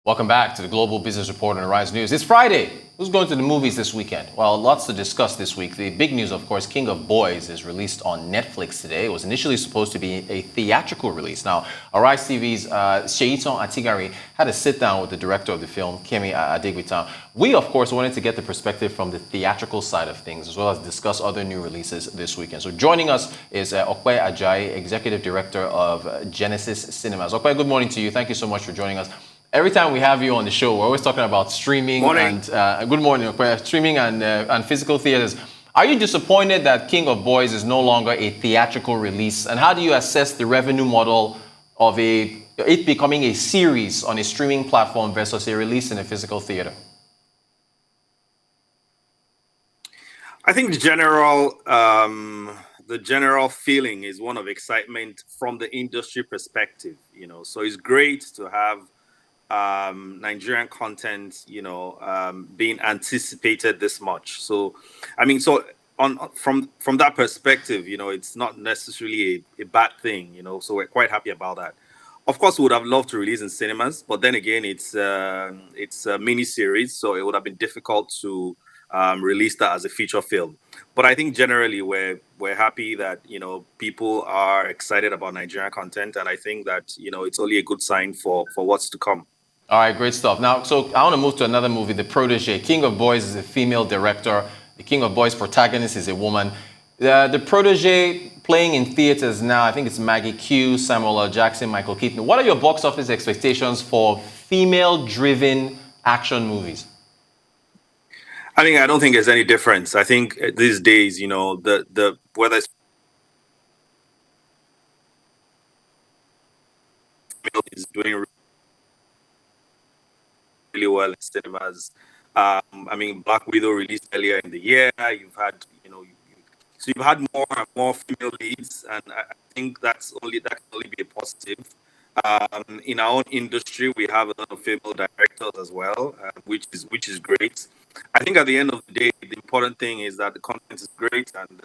Welcome back to the Global Business Report on Arise News. It's Friday. Who's going to the movies this weekend? Well, lots to discuss this week. The big news, of course, King of Boys is released on Netflix today. It was initially supposed to be a theatrical release. Now, Arise TV's Sheiton Atigari had a sit-down with the director of the film, Kemi Adegbita. We, of course, wanted to get the perspective from the theatrical side of things, as well as discuss other new releases this weekend. So joining us is Okwe Ajayi, Executive Director of Genesis Cinemas. Okwe, good morning to you. Thank you so much for joining us. Every time we have you on the show, we're always talking about streaming. Morning. And good morning, streaming and physical theaters. Are you disappointed that King of Boys is no longer a theatrical release? And how do you assess the revenue model of it becoming a series on a streaming platform versus a release in a physical theater? I think the general feeling is one of excitement from the industry perspective. So it's great to have Nigerian content, being anticipated this much. So, from that perspective, it's not necessarily a bad thing. So we're quite happy about that. Of course, we would have loved to release in cinemas, but then again, it's a mini series, so it would have been difficult to release that as a feature film. But I think generally we're happy that people are excited about Nigerian content, and I think that it's only a good sign for what's to come. All right, great stuff. Now, so I want to move to another movie, The Protégé. King of Boys is a female director. The King of Boys protagonist is a woman. The Protégé playing in theaters now, I think it's Maggie Q, Samuel L. Jackson, Michael Keaton. What are your box office expectations for female-driven action movies? I don't think there's any difference. I think these days, the whether it's is doing really well in cinemas. Black Widow released earlier in the year. You've had, so you've had more and more female leads, and I think that can only be a positive. In our own industry, we have a lot of female directors as well, which is great. I think at the end of the day, the important thing is that the content is great and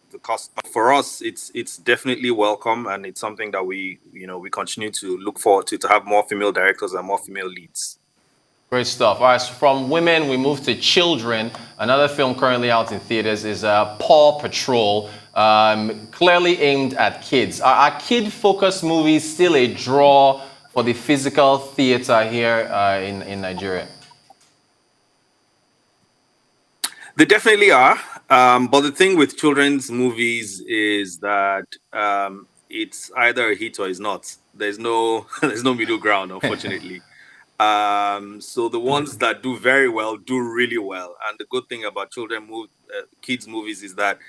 the cost. For us, it's definitely welcome, and it's something that we continue to look forward to have more female directors and more female leads. Great stuff. All right, so from women, we move to children. Another film currently out in theaters is Paw Patrol, clearly aimed at kids. Are kid-focused movies still a draw for the physical theater here in Nigeria? They definitely are. But the thing with children's movies is that it's either a hit or it's not. There's no middle ground, unfortunately. So the ones that do very well do really well. And the good thing about kids movies is that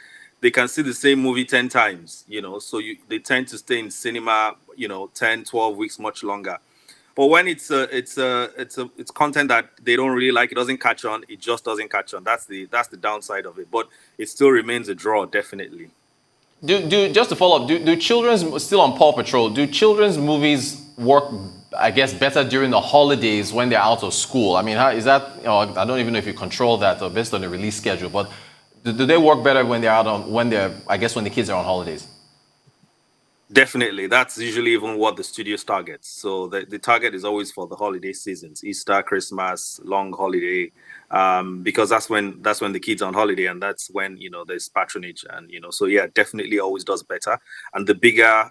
they can see the same movie 10 times, so they tend to stay in cinema, 10, 12 weeks, much longer. But when it's content that they don't really like, it doesn't catch on, it just doesn't catch on. That's the downside of it. But it still remains a draw, definitely. Just to follow up, do children's, still on Paw Patrol, do children's movies work, I guess, better during the holidays when they're out of school? I mean, how is that? I don't even know if you control that or based on the release schedule, but do they work better when they're when the kids are on holidays? Definitely. That's usually even what the studios targets. So the target is always for the holiday seasons, Easter, Christmas, long holiday, because that's when the kids are on holiday, and that's when there's patronage, and so yeah, definitely always does better. And the bigger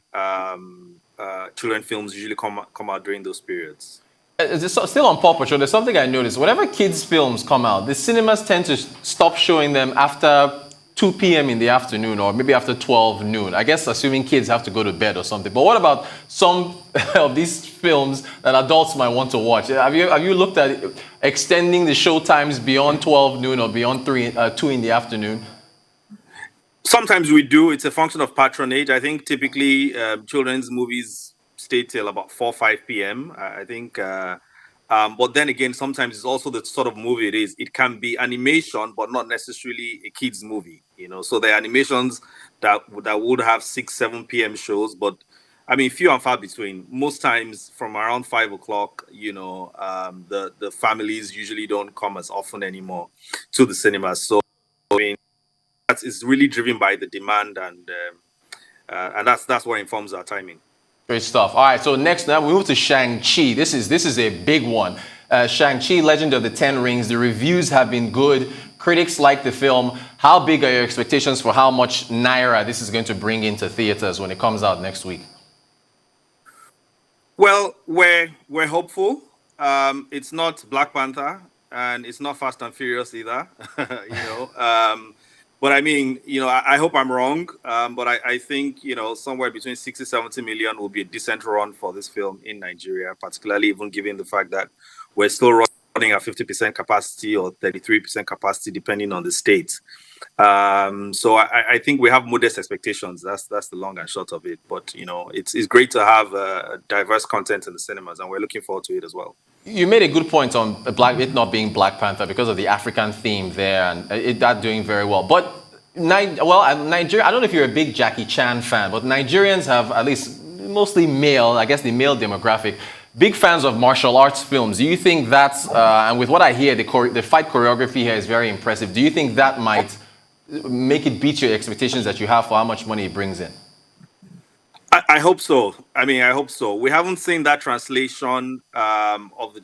children films usually come out during those periods. Still on Paw Patrol, there's something I noticed. Whenever kids' films come out, the cinemas tend to stop showing them after 2 p.m. in the afternoon, or maybe after 12 noon. I guess assuming kids have to go to bed or something. But what about some of these films that adults might want to watch? Have you looked at extending the show times beyond 12 noon or beyond 2 in the afternoon? Sometimes we do. It's a function of patronage. I think typically children's movies stay till about 4, 5 p.m. I think. But then again, sometimes it's also the sort of movie it is. It can be animation, but not necessarily a kids' movie. So the animations that would have 6, 7 p.m. shows, but few and far between. Most times from around 5 o'clock, the families usually don't come as often anymore to the cinemas. So that is really driven by the demand, and that's what informs our timing. Great stuff. All right, so next now we move to Shang-Chi. This is a big one. Shang-Chi, Legend of the Ten Rings. The reviews have been good. Critics like the film. How big are your expectations for how much naira this is going to bring into theaters when it comes out next week? Well, we're hopeful. It's not Black Panther, and it's not Fast and Furious either. But I mean, I hope I'm wrong. But I think somewhere between 60, 70 million will be a decent run for this film in Nigeria, particularly even given the fact that we're still running at 50% capacity or 33% capacity, depending on the state. So I think we have modest expectations. That's the long and short of it. But it's great to have diverse content in the cinemas, and we're looking forward to it as well. You made a good point on it not being Black Panther because of the African theme there and that doing very well. But Nigeria, I don't know if you're a big Jackie Chan fan, but Nigerians have, at least mostly male, I guess the male demographic, big fans of martial arts films. Do you think that's, and with what I hear, the fight choreography here is very impressive. Do you think that might make it beat your expectations that you have for how much money it brings in? I hope so. I mean, I hope so. We haven't seen that translation of the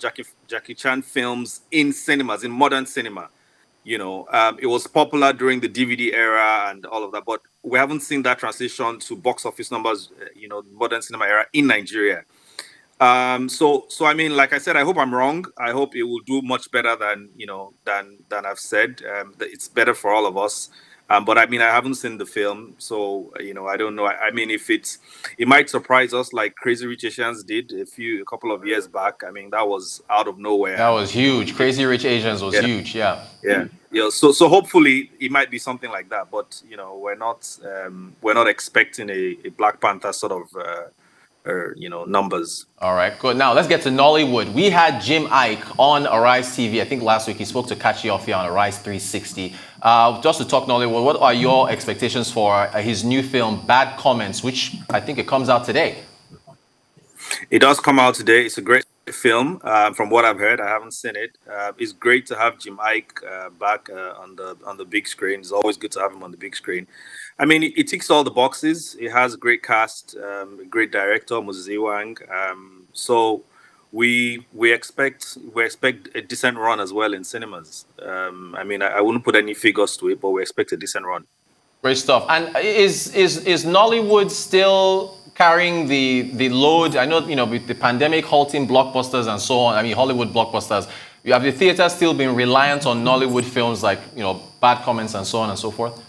Jackie Chan films in cinemas, in modern cinema. It was popular during the DVD era and all of that, but we haven't seen that translation to box office numbers, modern cinema era in Nigeria. So I mean, like I said, I hope I'm wrong. I hope it will do much better than I've said. That it's better for all of us. But I mean, I haven't seen the film, so I don't know. I mean, if it might surprise us like Crazy Rich Asians did a couple of years back. I mean, that was out of nowhere. That was huge. Crazy Rich Asians was huge. Yeah. Yeah. So hopefully it might be something like that. But we're not expecting a Black Panther sort of numbers. All right, good. Now let's get to Nollywood. We had Jim Ike on Arise TV. I think last week he spoke to Kachi Ofia on Arise 360. Just to talk Nollywood, what are your expectations for his new film, Bad Comments, which I think it comes out today? It does come out today. It's a great film. From what I've heard, I haven't seen it. It's great to have Jim Ike back on the big screen. It's always good to have him on the big screen. I mean, it ticks all the boxes. It has a great cast, a great director, Moses Iwang. So we expect a decent run as well in cinemas. I mean, I wouldn't put any figures to it, but we expect a decent run. Great stuff. And is Nollywood still carrying the load? I know, with the pandemic halting blockbusters and so on, I mean, Hollywood blockbusters, you have the theater still been reliant on Nollywood films like, Bad Comments and so on and so forth?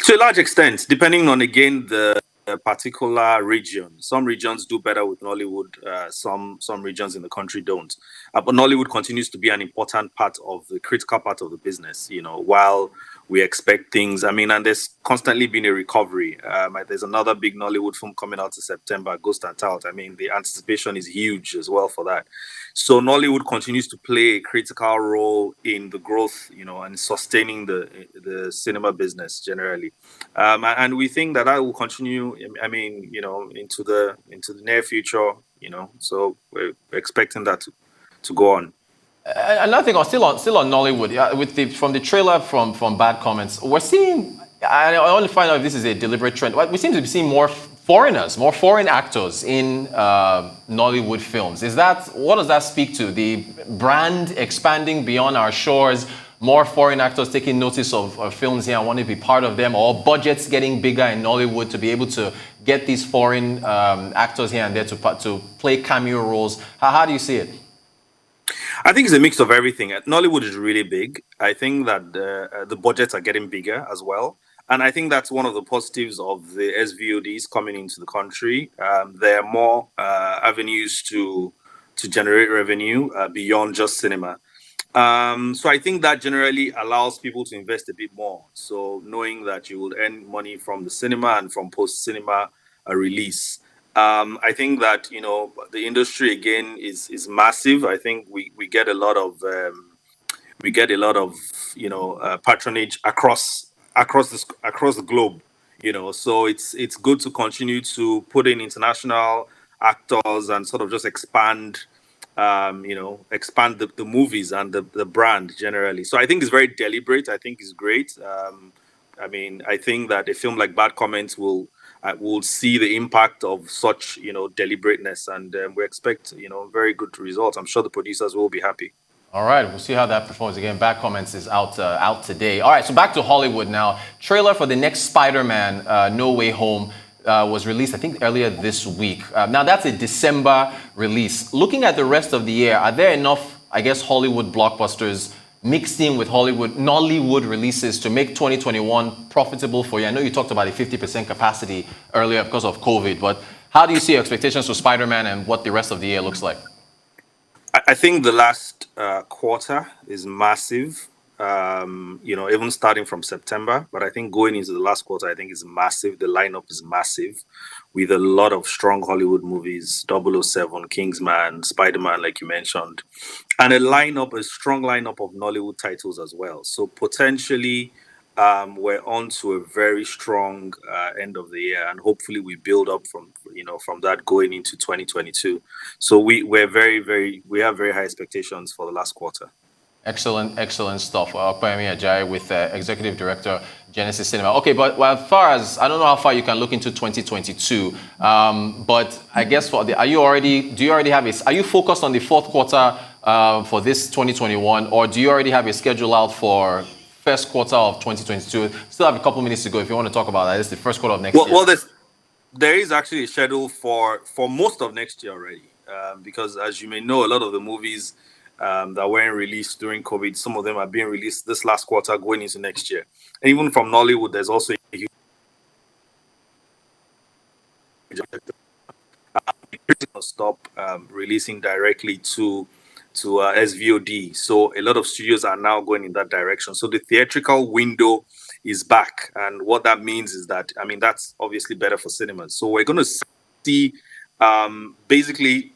To a large extent, depending on, again, the particular region. Some regions do better with Nollywood, some regions in the country don't. But Nollywood continues to be an important part of the critical part of the business, while we expect things. I mean, and there's constantly been a recovery. There's another big Nollywood film coming out in September, Ghost and Tout. I mean, the anticipation is huge as well for that. So Nollywood continues to play a critical role in the growth, and sustaining the cinema business generally. And we think that will continue. I mean, into the near future. So we're expecting that to go on. Another thing, still on Nollywood, from the trailer from Bad Comments, we're seeing. I want to find out if this is a deliberate trend. We seem to be seeing more foreign actors in Nollywood films. What does that speak to? The brand expanding beyond our shores, more foreign actors taking notice of films here and wanting to be part of them, or budgets getting bigger in Nollywood to be able to get these foreign actors here and there to play cameo roles. How do you see it? I think it's a mix of everything. Nollywood is really big. I think that the budgets are getting bigger as well. And I think that's one of the positives of the SVODs coming into the country. There are more avenues to generate revenue beyond just cinema. So I think that generally allows people to invest a bit more. So knowing that you will earn money from the cinema and from post-cinema release. I think that the industry again is massive. I think we get a lot of patronage across the globe. So it's good to continue to put in international actors and sort of just expand the movies and the brand generally. So I think it's very deliberate. I think it's great. I mean, I think that a film like Bad Comments will we'll see the impact of such, deliberateness, and we expect, very good results. I'm sure the producers will be happy. All right, we'll see how that performs. Again, Bad Comments is out today. All right, so back to Hollywood now. Trailer for the next Spider-Man, No Way Home, was released, I think, earlier this week. Now, that's a December release. Looking at the rest of the year, are there enough, I guess, Hollywood blockbusters mixed in with Nollywood releases to make 2021 profitable for you? I know you talked about a 50% capacity earlier because of COVID, but how do you see your expectations for Spider-Man and what the rest of the year looks like? I think the last quarter is massive. Even starting from September, but I think going into the last quarter, I think is massive. The lineup is massive, with a lot of strong Hollywood movies: 007, Kingsman, Spider-Man, like you mentioned, and a strong lineup of Nollywood titles as well. So potentially, we're on to a very strong end of the year, and hopefully we build up from that going into 2022. So we have very high expectations for the last quarter. Excellent stuff. Kwame Ajayi with Executive Director, Genesis Cinema. Okay, but as far as, I don't know how far you can look into 2022, but I guess do you already have are you focused on the fourth quarter for this 2021, or do you already have a schedule out for first quarter of 2022? Still have a couple minutes to go if you want to talk about that. It's the first quarter of next year. Well, there is actually a schedule for most of next year already, because as you may know, a lot of the movies that weren't released during COVID, some of them are being released this last quarter going into next year. And even from Nollywood, there's also a huge stop releasing directly to SVOD. So a lot of studios are now going in that direction. So the theatrical window is back. And what that means is that, that's obviously better for cinemas. So we're going to see basically,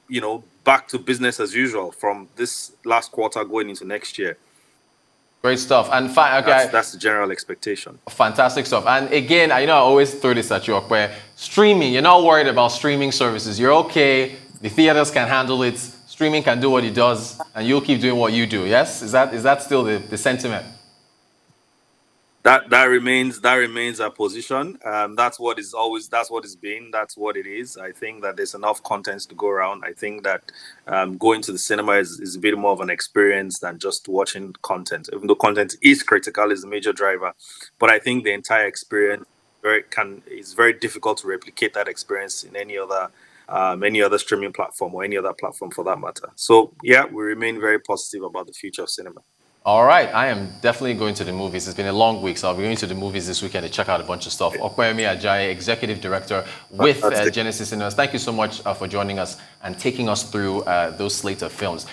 back to business as usual from this last quarter going into next year. Great stuff. And okay, that's the general expectation. Fantastic stuff. And again, I always throw this at you, where streaming, you're not worried about streaming services. You're okay. The theaters can handle it. Streaming can do what it does, and you'll keep doing what you do. Yes, is that still the sentiment? That remains our position. That's what it's been. That's what it is. I think that there's enough content to go around. I think that going to the cinema is a bit more of an experience than just watching content. Even though content is critical, is the major driver, but I think the entire experience is very difficult to replicate that experience in any other streaming platform or any other platform for that matter. So yeah, we remain very positive about the future of cinema. All right, I am definitely going to the movies. It's been a long week, so I'll be going to the movies this weekend to check out a bunch of stuff. Okwemi Ajayi, Executive Director with Genesis Cinemas. Thank you so much for joining us and taking us through those slate of films.